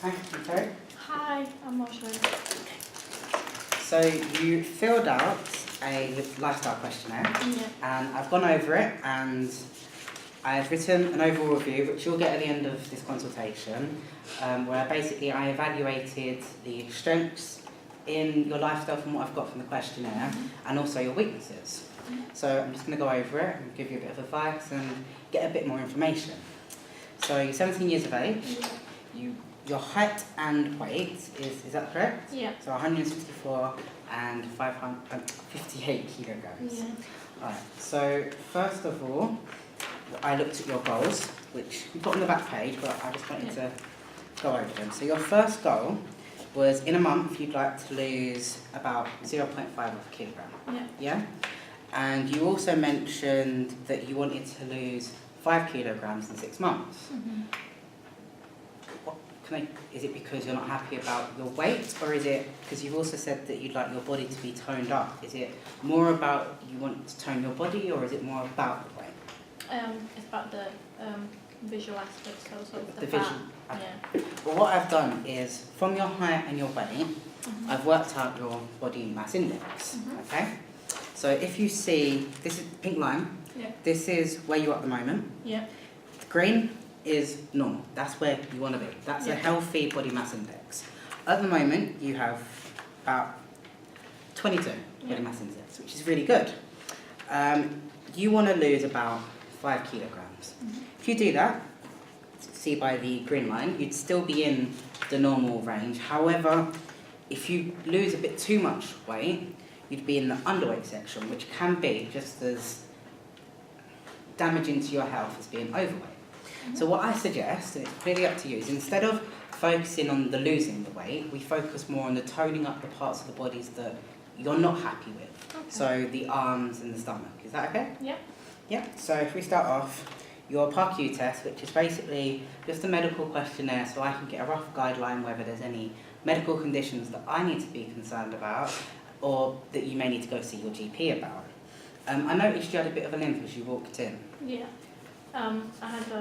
Hi, I'm Terri. Hi, I'm Marshall. So you filled out a lifestyle questionnaire, Yeah. and I've gone over it, and I've written an overall review, which you'll get at the end of this consultation, where basically I evaluated the strengths in your lifestyle from what I've got from the questionnaire, and also your weaknesses. So I'm just going to go over it and give you a bit of advice and get a bit more information. So you're 17 years of age. Your height and weight is that correct? Yeah. So 164 and 558 kilograms. Yeah. Alright, so first of all, I looked at your goals, which you put on the back page, but I just wanted to go over them. So your first goal was in a month you'd like to lose about 0.5 of a kilogram. Yeah. Yeah? And you also mentioned that you wanted to lose 5 kilograms in 6 months. Is it because you're not happy about your weight, or is it because you've also said that you'd like your body to be toned up? Is it more about you want to tone your body, or is it more about the weight? It's about the visual aspects, so sort of The fat. visual. Yeah. Well, what I've done is, from your height and your weight, I've worked out your body mass index. Okay. So if you see, this is pink line. Yeah. This is where you are at the moment. Yeah. The green is normal. That's where you want to be. That's a healthy body mass index. At the moment, you have about 22 body mass index, which is really good. You want to lose about 5 kilograms. If you do that, see by the green line, you'd still be in the normal range. However, if you lose a bit too much weight, you'd be in the underweight section, which can be just as damaging to your health as being overweight. So what I suggest, and it's completely up to you, is instead of focusing on the losing the weight, we focus more on the toning up the parts of the bodies that you're not happy with. Okay. So the arms and the stomach. Is that okay? Yeah. Yeah. So if we start off, your PARQ test, which is basically just a medical questionnaire, so I can get a rough guideline whether there's any medical conditions that I need to be concerned about, or that you may need to go see your GP about. I noticed you had a bit of a limp as you walked in. Yeah. I had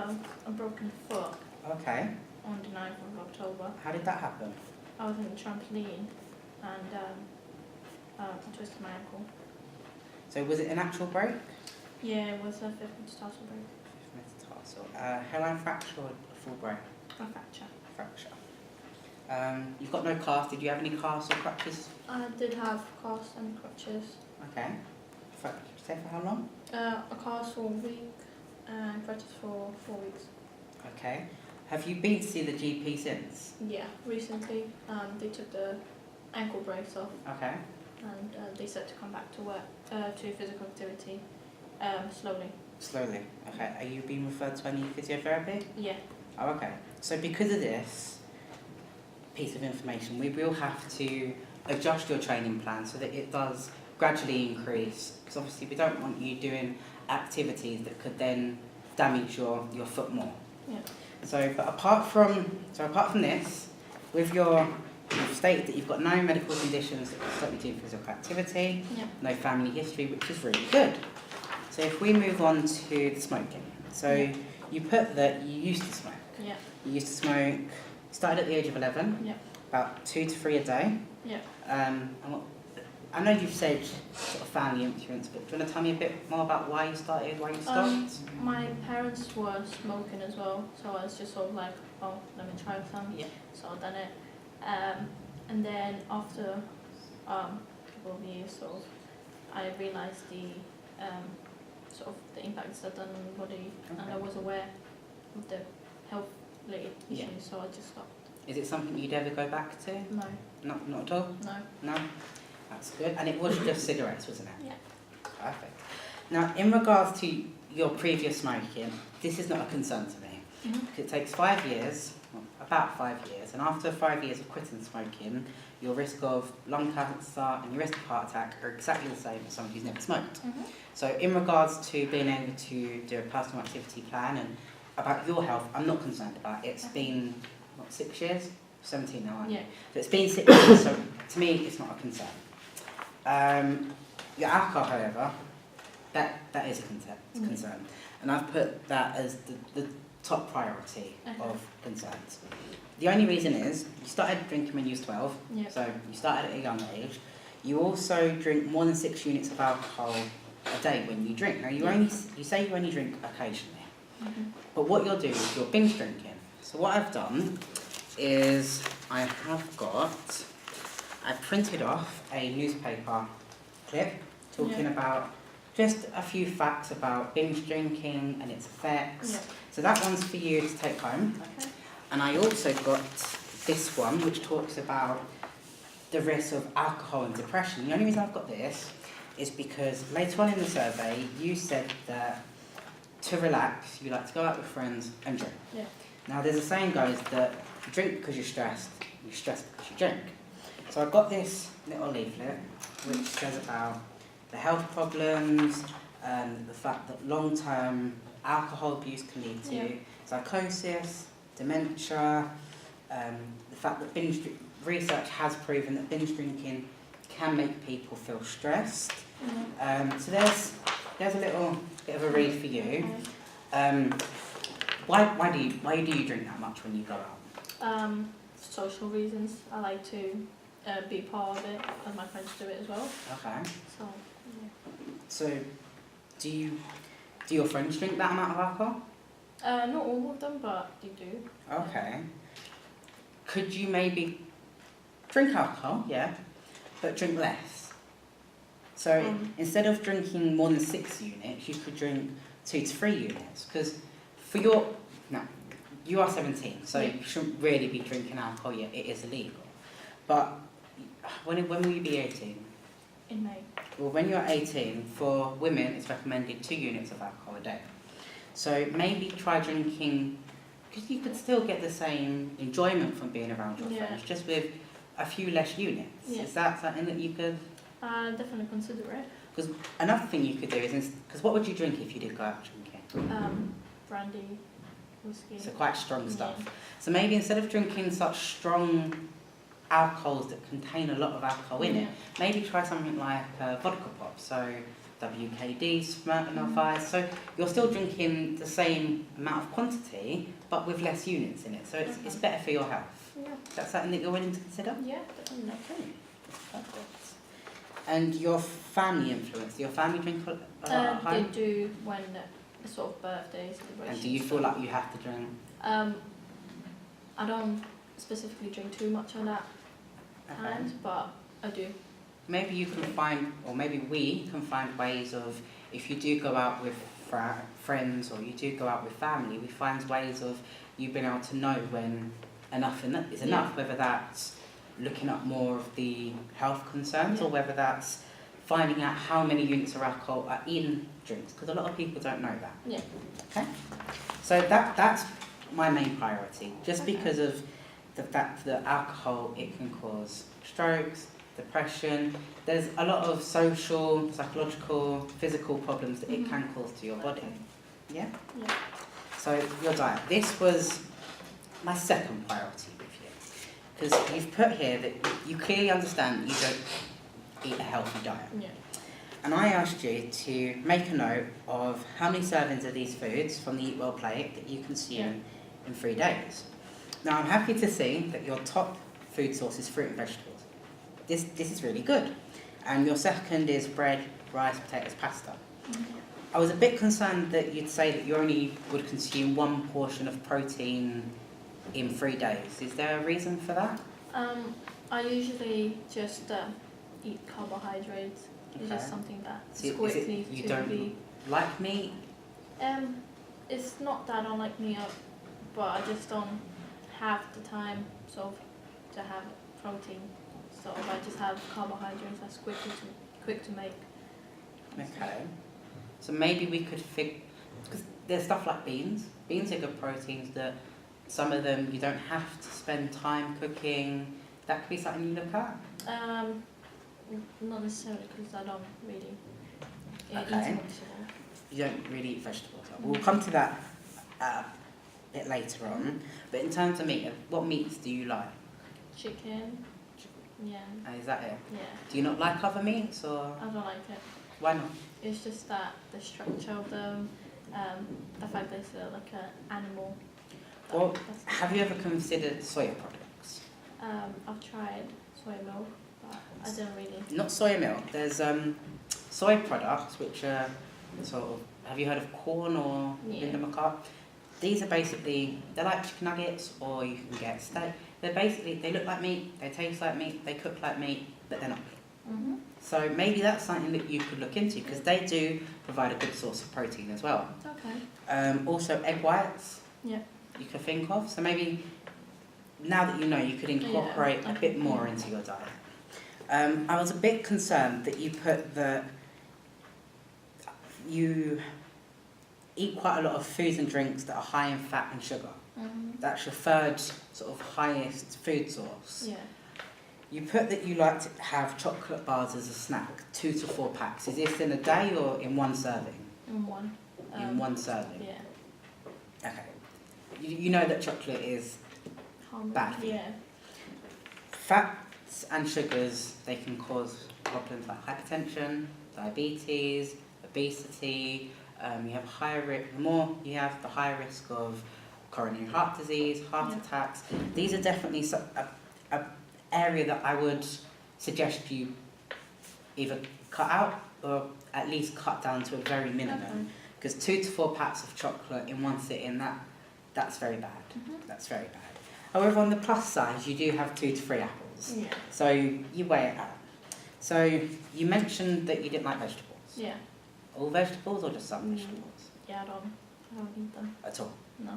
a broken foot Okay. on the 9th of October. How did that happen? I was in the trampoline and I twisted my ankle. So was it an actual break? Yeah, it was a 5th metatarsal break. Metatarsal. Hairline fracture or a full break? A fracture. Fracture. You've got no cast. Did you have any casts or crutches? I did have casts and crutches. Okay. Say for how long? A cast for a week and crutches for 4 weeks. Okay. Have you been to see the GP since? Yeah, recently they took the ankle brace off Okay. and they said to come back to work, to physical activity, slowly. Slowly. Okay. Are you being referred to any physiotherapy? Yeah. Oh, okay. So because of this piece of information, we will have to adjust your training plan so that it does gradually increase, because obviously we don't want you doing activities that could then damage your foot more. Yeah. So, but apart from this, with you've stated that you've got no medical conditions that can stop you doing physical activity, Yeah. no family history, which is really good. So if we move on to the smoking, so you put that you used to smoke. Yeah. You used to smoke, started at the age of 11, Yeah. about 2 to 3 a day. Yeah. And I know you've said sort of family influence, but do you want to tell me a bit more about why you started, why you stopped? My parents were smoking as well, so I was just sort of like, oh, let me try some. Yeah. So I done it. And then after a couple of years, sort of, I realised the sort of the impacts that done on the body, and I was aware of the health-related issues, so I just stopped. Is it something you'd ever go back to? No. Not at all? No. No? That's good. And it was just cigarettes, wasn't it? Yeah. Perfect. Now, in regards to your previous smoking, this is not a concern to me. Because it takes 5 years, well, about 5 years, and after 5 years of quitting smoking, your risk of lung cancer and your risk of heart attack are exactly the same as someone who's never smoked. So in regards to being able to do a personal activity plan and about your health, I'm not concerned about it. It's been, 6 years? 17 now, aren't you? Yeah. So it's been 6 years, so to me, it's not a concern. Your alcohol, however, that is a concern. And I've put that as the top priority Okay. of concerns. The only reason is you started drinking when you was 12, Yeah. so you started at a young age. You also drink more than 6 units of alcohol a day when you drink. Now you say you only drink occasionally, but what you'll do is you're binge drinking. So what I've done is I've printed off a newspaper clip talking about just a few facts about binge drinking and its effects. Yeah. So that one's for you to take home. Okay. And I also got this one, which talks about the risk of alcohol and depression. The only reason I've got this is because later on in the survey, you said that to relax, you like to go out with friends and drink. Yeah. Now, there's a saying goes that you drink because you're stressed because you drink. So I've got this little leaflet which says about the health problems and the fact that long-term alcohol abuse can lead to psychosis, dementia, the fact that research has proven that binge drinking can make people feel stressed. So there's a little bit of a read for you. Why do you drink that much when you go out? Social reasons. I like to be part of it, and my friends do it as well. Okay. So, So, do your friends drink that amount of alcohol? not all of them, but they do. Okay. Could you maybe drink alcohol, but drink less? So instead of drinking more than 6 units, you could drink 2 to 3 units. Because you are 17, so you shouldn't really be drinking alcohol yet. It is illegal. But when will you be 18? In May. Well, when you're 18, for women, it's recommended 2 units of alcohol a day. So maybe try drinking, because you could still get the same enjoyment from being around your friends, just with a few less units. Yeah. Is that something that you could? Definitely consider it. Because another thing you could do is, because what would you drink if you did go out drinking? Brandy, whiskey. So quite strong stuff. So maybe instead of drinking such strong alcohols that contain a lot of alcohol in it, maybe try something like vodka pop. So WKD, Smirnoff Ice. So you're still drinking the same amount of quantity, but with less units in it. So it's better for your health. Yeah. Is that something that you're willing to consider? Yeah, definitely. Okay, perfect. And your family influence? Do your family drink a lot at home? They do when sort of birthdays, celebrations. And do you feel like you have to drink? I don't specifically drink too much on that times, but I do. Maybe you can find, or maybe we can find ways of, if you do go out with friends or you do go out with family, we find ways of you being able to know when enough is enough, whether that's looking up more of the health concerns or whether that's finding out how many units of alcohol are in drinks, because a lot of people don't know that. Yeah. Okay? So that's my main priority, just because of the fact that alcohol, it can cause strokes, depression. There's a lot of social, psychological, physical problems that it can cause to your body. Yeah? Yeah. So your diet. This was my second priority with you, because you've put here that you clearly understand that you don't eat a healthy diet. Yeah. And I asked you to make a note of how many servings of these foods from the Eat Well plate that you consume in 3 days. Now I'm happy to see that your top food source is fruit and vegetables. This is really good. And your second is bread, rice, potatoes, pasta. I was a bit concerned that you'd say that you only would consume 1 portion of protein in 3 days. Is there a reason for that? I usually just eat carbohydrates. It's just something that's quickly you don't like meat? It's not that I don't like meat, but I just don't have the time to have protein. So I just have carbohydrates that's quick to make. Okay. So maybe we could because there's stuff like beans. Beans are good proteins that some of them you don't have to spend time cooking. That could be something you look at? Not necessarily, because I don't really eat Okay. vegetables. You don't really eat vegetables. We'll come to that a bit later on. But in terms of meat, what meats do you like? Chicken. Yeah. Is that it? Yeah. Do you not like other meats, or I don't like it. why not? It's just that the structure of them, the fact that it's like an animal. Well, have you ever considered soya products? I've tried soy milk, but I didn't really. Not soya milk. There's soy products which are sort of. Have you heard of corn or Linda McCart? These are basically, they're like chicken nuggets, or you can get steak. They're basically, they look like meat, they taste like meat, they cook like meat, but they're not meat. Mm-hmm. So maybe that's something that you could look into, because they do provide a good source of protein as well. Okay. Also egg whites, Yeah. you could think of. So maybe now that you know, you could incorporate a bit more into your diet. I was a bit concerned that you put that you eat quite a lot of foods and drinks that are high in fat and sugar. Mm-hmm. That's your third sort of highest food source. Yeah. You put that you like to have chocolate bars as a snack, 2 to 4 packs. Is this in a day or in one serving? In one. In one serving? Yeah. Okay. You know that chocolate is bad for you. Yeah. Fats and sugars, they can cause problems like hypertension, diabetes, obesity. You have higher risk. The more you have, the higher risk of coronary heart disease, heart attacks. These are definitely a area that I would suggest you either cut out or at least cut down to a very minimum. Because 2 to 4 packs of chocolate in one sitting, that's very bad. Mm-hmm. That's very bad. However, on the plus side, you do have 2 to 3 apples. Yeah. So you weigh it out. So you mentioned that you didn't like vegetables. Yeah. All vegetables or just some vegetables? Yeah, I don't eat them. At all? No.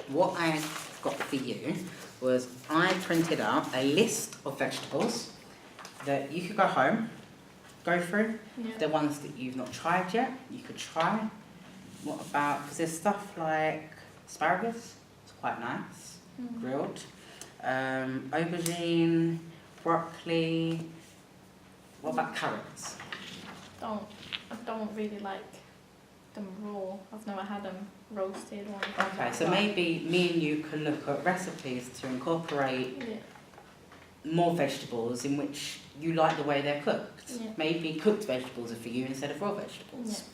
What I got for you was I printed out a list of vegetables that you could go home, go through. Yeah. The ones that you've not tried yet, you could try. What about, because there's stuff like asparagus, it's quite nice, grilled. Aubergine, broccoli. What about carrots? I don't really like them raw. I've never had them roasted or anything. Okay, so maybe me and you can look at recipes to incorporate more vegetables in which you like the way they're cooked. Yeah. Maybe cooked vegetables are for you instead of raw vegetables.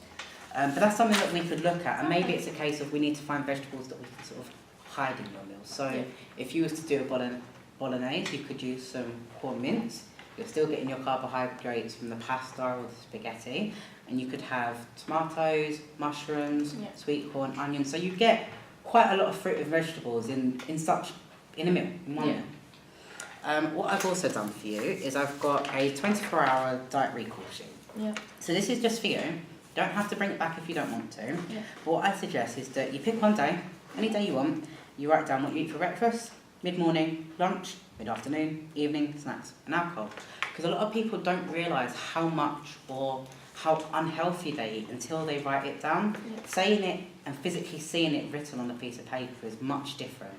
But that's something that we could look at, and maybe it's a case of we need to find vegetables that we can sort of hide in your meal. So if you was to do a bolognese, you could use some corn mince. You're still getting your carbohydrates from the pasta or the spaghetti, and you could have tomatoes, mushrooms, sweet corn, onions. So you get quite a lot of fruit and vegetables in a meal, in one meal. What I've also done for you is I've got a 24-hour diet recall sheet. Yeah. So this is just for you. You don't have to bring it back if you don't want to. Yeah. But what I suggest is that you pick one day, any day you want, you write down what you eat for breakfast, mid-morning, lunch, mid-afternoon, evening, snacks, and alcohol. Because a lot of people don't realise how much or how unhealthy they eat until they write it down. Yeah. Saying it and physically seeing it written on a piece of paper is much different.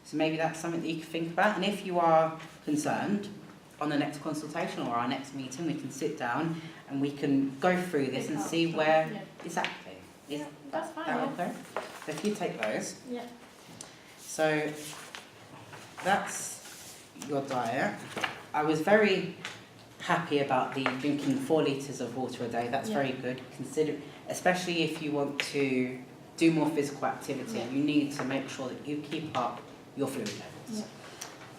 So maybe that's something that you can think about. And if you are concerned, on the next consultation or our next meeting, we can sit down and we can go through this and see where exactly. Is that's fine. that okay? So if you take those. Yeah. So that's your diet. I was very happy about the drinking 4 litres of water a day. That's very good. Especially if you want to do more physical activity, you need to make sure that you keep up your fluid levels.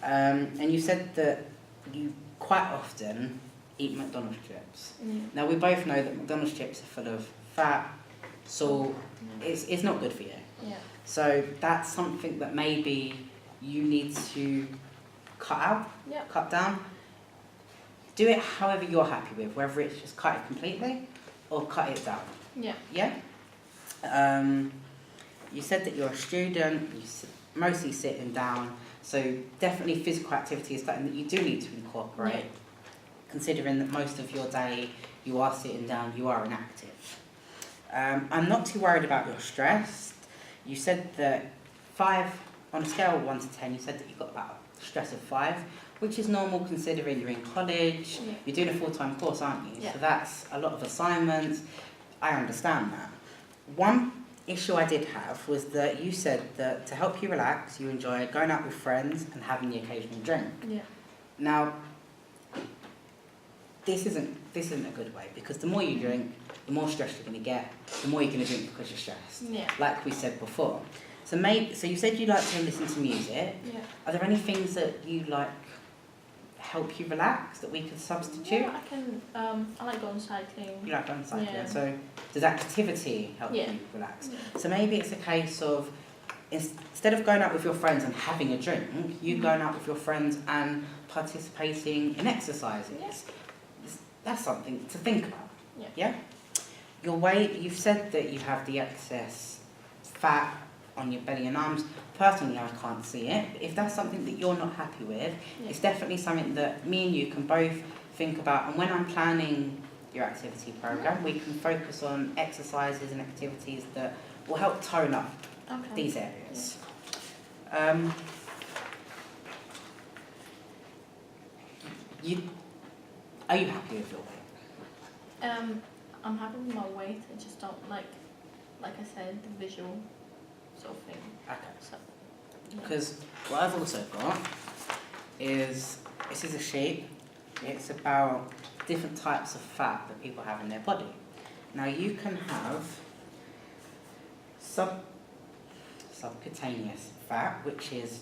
And you said that you quite often eat McDonald's chips. Now we both know that McDonald's chips are full of fat, salt. It's not good for you. Yeah. So that's something that maybe you need to cut out, cut down. Do it however you're happy with, whether it's just cut it completely or cut it down. Yeah. Yeah? You said that you're a student, mostly sitting down, so definitely physical activity is something that you do need to incorporate, considering that most of your day you are sitting down, you are inactive. I'm not too worried about your stress. You said that 5, on a scale of 1 to 10, you said that you've got about a stress of 5, which is normal considering you're in college, you're doing a full-time course, aren't you? So that's a lot of assignments. I understand that. One issue I did have was that you said that to help you relax, you enjoy going out with friends and having the occasional drink. Yeah. Now, this isn't a good way, because the more you drink, the more stressed you're going to get, the more you're going to drink because you're stressed. Yeah. Like we said before. So you said you like to listen to music. Yeah. Are there any things that you like help you relax that we could substitute? Yeah, I can. I like going cycling. You like going cycling. Yeah. So does activity help Yeah. you relax? Yeah. So maybe it's a case of, instead of going out with your friends and having a drink, you going out with your friends and participating in exercises. Yeah. That's something to think about. Yeah. Yeah? Your weight, you've said that you have the excess fat on your belly and arms. Personally, I can't see it. But if that's something that you're not happy with, it's definitely something that me and you can both think about. And when I'm planning your activity program, we can focus on exercises and activities that will help tone up these areas. Are you happy with your weight? I'm happy with my weight. I just don't like I said, the visual sort of thing. Okay. So, Because what I've also got is, this is a sheet. It's about different types of fat that people have in their body. Now you can have subcutaneous fat, which is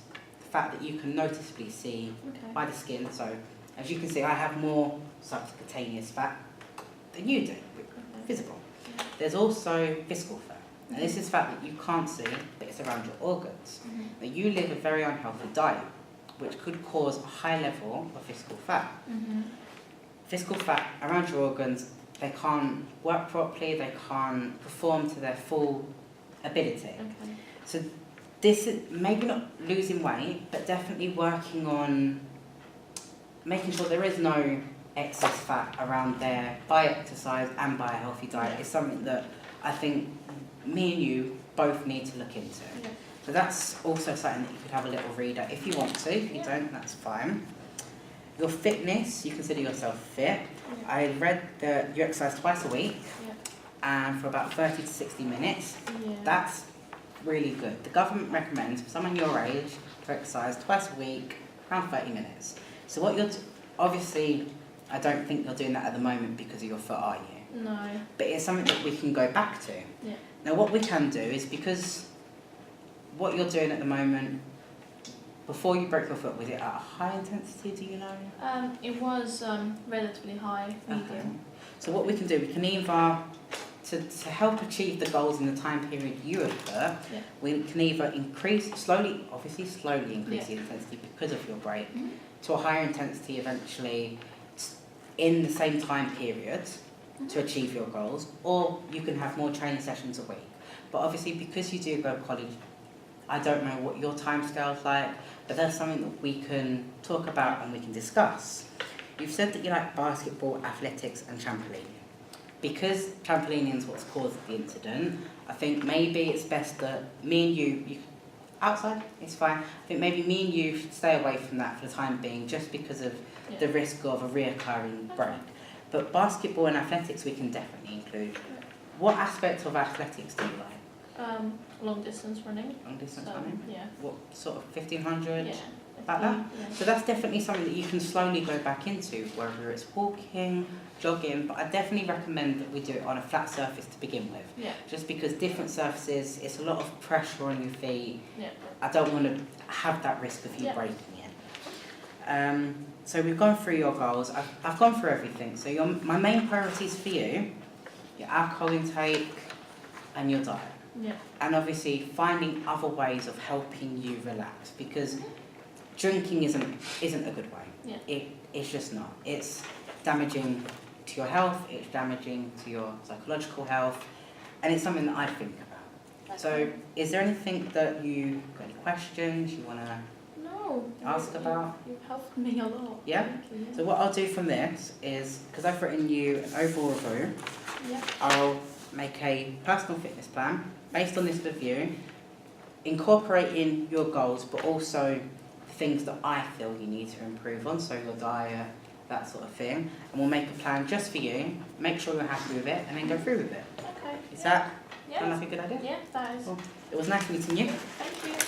fat that you can noticeably see by the skin. So as you can see, I have more subcutaneous fat than you do, visible. Yeah. There's also visceral fat. Now this is fat that you can't see, but it's around your organs. Now you live a very unhealthy diet, which could cause a high level of visceral fat. Visceral fat around your organs, they can't work properly, they can't perform to their full ability. So this is maybe not losing weight, but definitely working on making sure there is no excess fat around there by exercise and by a healthy diet is something that I think me and you both need to look into. So that's also something that you could have a little read at if you want to. If you don't, that's fine. Your fitness, you consider yourself fit. I read that you exercise twice a week and for about 30 to 60 minutes. That's really good. The government recommends for someone your age to exercise twice a week, around 30 minutes. So what you're, obviously, I don't think you're doing that at the moment because of your foot, are you? No. But it's something that we can go back to. Yeah. Now what we can do is, because what you're doing at the moment, before you broke your foot, was it at a high intensity, do you know? It was relatively high, medium. Okay. So what we can do, we can either, to help achieve the goals in the time period you have put, we can either slowly increase the intensity because of your break, to a higher intensity eventually in the same time period to achieve your goals, or you can have more training sessions a week. But obviously because you do go to college, I don't know what your timescale's like, but that's something that we can talk about and we can discuss. You've said that you like basketball, athletics and trampolining. Because trampolining is what's caused the incident, I think maybe it's best that me and you outside, it's fine. I think maybe me and you should stay away from that for the time being, just because of the risk of a reoccurring break. But basketball and athletics we can definitely include. What aspects of athletics do you like? Long distance running. Long distance running? Yeah. What, sort of 1500? Yeah. Like that? Yeah. So that's definitely something that you can slowly go back into, whether it's walking, jogging, but I definitely recommend that we do it on a flat surface to begin with. Yeah. Just because different surfaces, it's a lot of pressure on your feet. Yeah. I don't want to have that risk of you breaking it. So we've gone through your goals. I've gone through everything. So my main priorities for you, your alcohol intake and your diet. Yeah. And obviously finding other ways of helping you relax, because drinking isn't a good way. Yeah. It's just not. It's damaging to your health, it's damaging to your psychological health, and it's something that I think about. So is there anything that you got any questions you want to ask about? You've helped me a lot. Yeah? Thank you. So what I'll do from this is, because I've written you an overall review, I'll make a personal fitness plan based on this review, incorporating your goals, but also things that I feel you need to improve on, so your diet, that sort of thing. And we'll make a plan just for you, make sure you're happy with it, and then go through with it. Okay. Is that Yeah. sound like a good idea? Yeah, that is. Cool. It was nice meeting you. Thank you.